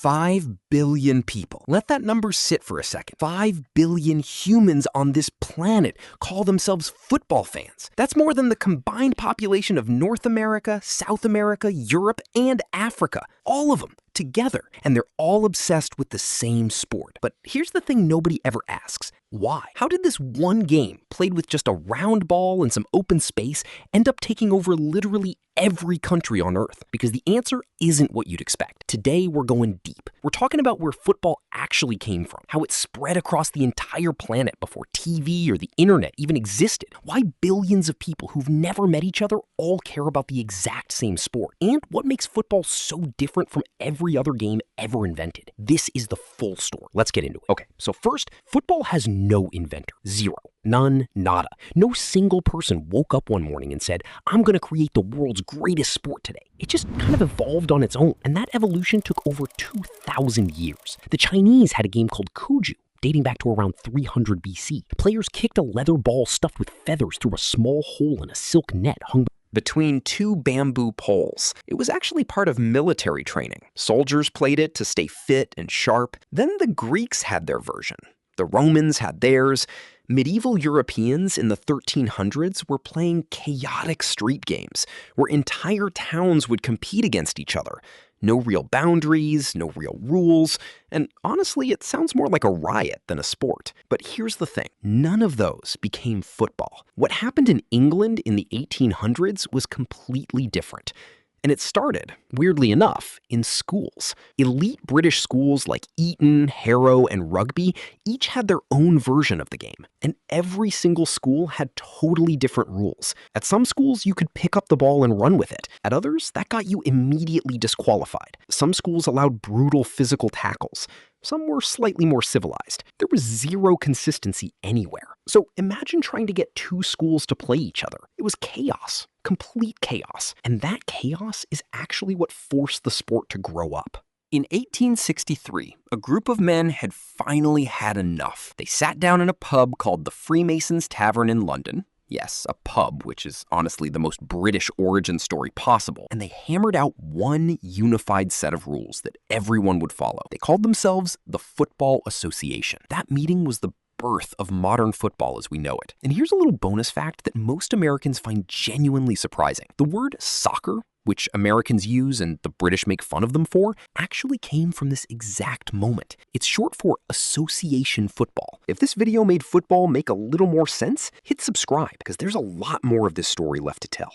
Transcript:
5 billion people. Let that number sit for a second. 5 billion humans on this planet call themselves football fans. That's more than the combined population of North America, South America, Europe, and Africa. All of them together. And they're all obsessed with the same sport. But here's the thing nobody ever asks. Why? How did this one game, played with just a round ball and some open space, end up taking over literally every country on Earth? Because the answer isn't what you'd expect. Today, we're going deep. We're talking about where football actually came from, how it spread across the entire planet before TV or the internet even existed, why billions of people who've never met each other all care about the exact same sport, and what makes football so different from every other game ever invented. This is the full story. Let's get into it. Okay, so first, football has no inventor. Zero. None, nada. No single person woke up one morning and said, I'm going to create the world's greatest sport today. It just kind of evolved on its own, and that evolution took over 2,000 years. The Chinese had a game called Kuju, dating back to around 300 BC. Players kicked a leather ball stuffed with feathers through a small hole in a silk net hung between two bamboo poles. It was actually part of military training. Soldiers played it to stay fit and sharp. Then the Greeks had their version. The Romans had theirs. Medieval Europeans in the 1300s were playing chaotic street games, where entire towns would compete against each other. No real boundaries, no real rules, and honestly, it sounds more like a riot than a sport. But here's the thing, none of those became football. What happened in England in the 1800s was completely different. And it started, weirdly enough, in schools. Elite British schools like Eton, Harrow, and Rugby each had their own version of the game. And every single school had totally different rules. At some schools, you could pick up the ball and run with it. At others, that got you immediately disqualified. Some schools allowed brutal physical tackles. Some were slightly more civilized. There was zero consistency anywhere. So imagine trying to get two schools to play each other. It was chaos, complete chaos. And that chaos is actually what forced the sport to grow up. In 1863, a group of men had finally had enough. They sat down in a pub called the Freemasons' Tavern in London. Yes, a pub, which is honestly the most British origin story possible. And they hammered out one unified set of rules that everyone would follow. They called themselves the Football Association. That meeting was the birth of modern football as we know it. And here's a little bonus fact that most Americans find genuinely surprising. The word soccer, which Americans use and the British make fun of them for, actually came from this exact moment. It's short for association football. If this video made football make a little more sense, hit subscribe because there's a lot more of this story left to tell.